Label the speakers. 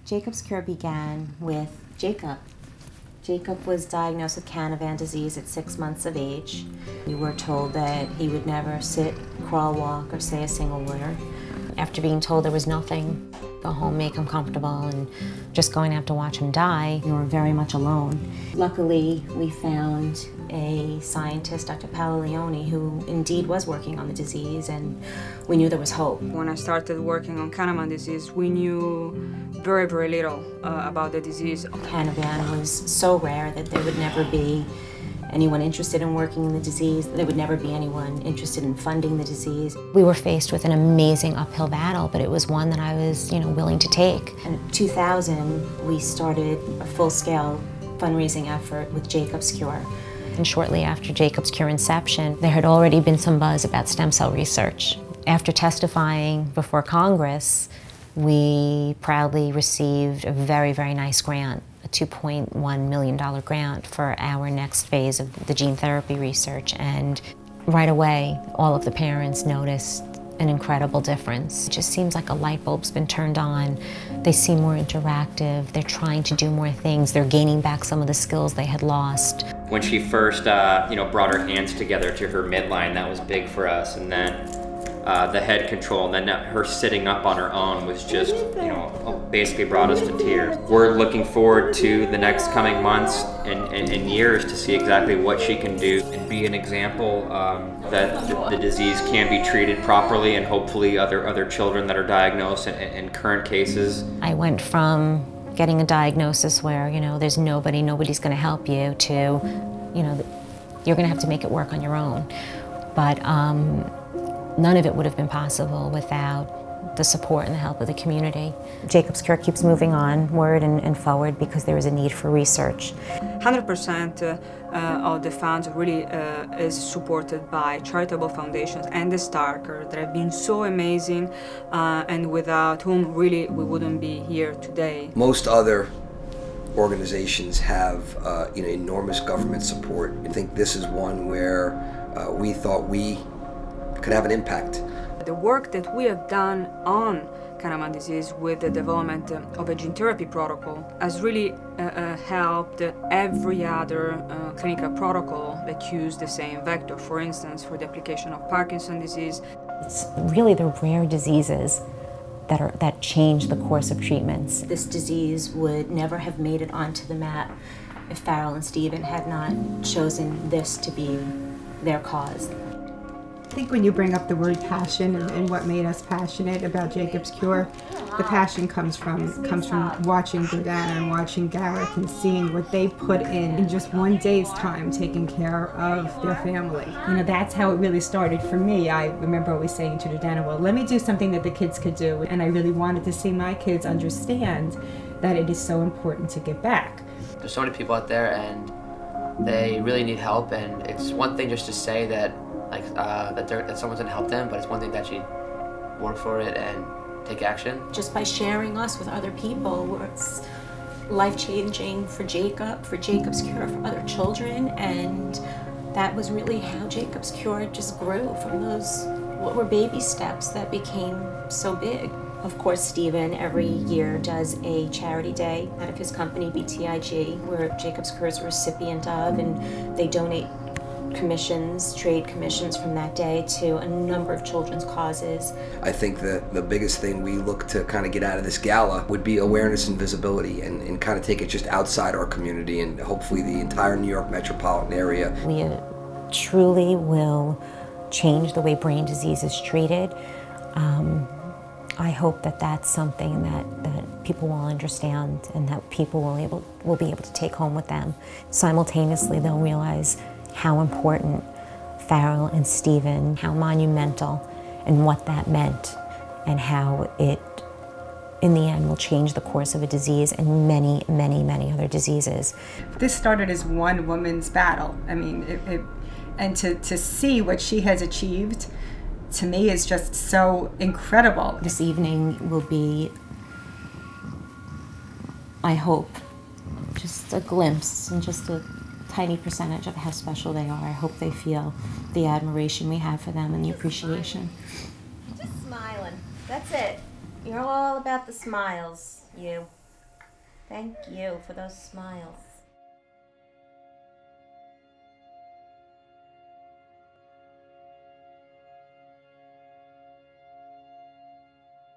Speaker 1: Jacob's cure began with Jacob. Jacob was diagnosed with Canavan disease at 6 months of age. We were told that he would never sit, crawl, walk, or say a single word. After being told there was nothing, go home, make him comfortable, and just going to have to watch him die, we were very much alone. Luckily, we found a scientist, Dr. Leone, who indeed was working on the disease, and we knew there was hope.
Speaker 2: When I started working on Canavan disease, we knew very, very little about the disease.
Speaker 1: Canavan was so rare that there would never be anyone interested in working in the disease. There would never be anyone interested in funding the disease. We were faced with an amazing uphill battle, but it was one that I was, willing to take. In 2000, we started a full-scale fundraising effort with Jacob's Cure. And shortly after Jacob's Cure inception, there had already been some buzz about stem cell research. After testifying before Congress, we proudly received a very, very nice grant, a $2.1 million grant for our next phase of the gene therapy research. And right away, all of the parents noticed an incredible difference. It just seems like a light bulb's been turned on. They seem more interactive. They're trying to do more things. They're gaining back some of the skills they had lost.
Speaker 3: When she first, brought her hands together to her midline, that was big for us. And then the head control, and then her sitting up on her own was just, basically brought us to tears. We're looking forward to the next coming months and years to see exactly what she can do and be an example that the disease can be treated properly, and hopefully other children that are diagnosed in current cases.
Speaker 1: I went from getting a diagnosis where, there's nobody's going to help you, to, you're going to have to make it work on your own. But none of it would have been possible without the support and the help of the community. Jacob's Cure keeps moving onward and forward because there is a need for research.
Speaker 2: 100% of the funds really is supported by charitable foundations and the Starker that have been so amazing, and without whom really we wouldn't be here today.
Speaker 4: Most other organizations have enormous government support. I think this is one where we thought we could have an impact.
Speaker 2: The work that we have done on Canavan disease with the development of a gene therapy protocol has really helped every other clinical protocol that use the same vector. For instance, for the application of Parkinson's disease.
Speaker 1: It's really the rare diseases that change the course of treatments. This disease would never have made it onto the map if Farrel and Steven had not chosen this to be their cause.
Speaker 5: I think when you bring up the word passion and what made us passionate about Jacob's Cure, the passion comes from watching Gala and watching Gala and seeing what they put in just one day's time taking care of their family. That's how it really started for me. I remember always saying to Jordana, well, let me do something that the kids could do. And I really wanted to see my kids understand that it is so important to give back.
Speaker 6: There's so many people out there and they really need help, and it's one thing just to say that that someone's gonna help them, but it's one thing to actually work for it and take action.
Speaker 1: Just by sharing us with other people, it's life-changing for Jacob, for Jacob's Cure, for other children, and that was really how Jacob's Cure just grew from those, what were baby steps that became so big. Of course, Steven every year does a charity day out of his company, BTIG, where Jacob's Cure is a recipient of, and they donate trade commissions from that day to a number of children's causes.
Speaker 4: I think that the biggest thing we look to kind of get out of this gala would be awareness and visibility, and kind of take it just outside our community and hopefully the entire New York metropolitan area.
Speaker 1: We truly will change the way brain disease is treated. I hope that that's something that people will understand and that people will be able to take home with them. Simultaneously, they'll realize how important Farrel and Steven, how monumental, and what that meant, and how it, in the end, will change the course of a disease and many, many, many other diseases.
Speaker 5: This started as one woman's battle. I mean, and to see what she has achieved, to me, is just so incredible.
Speaker 1: This evening will be, I hope, just a glimpse and just a tiny percentage of how special they are. I hope they feel the admiration we have for them and the appreciation.
Speaker 7: Just smiling. That's it. You're all about the smiles, you.
Speaker 1: Thank you for those smiles.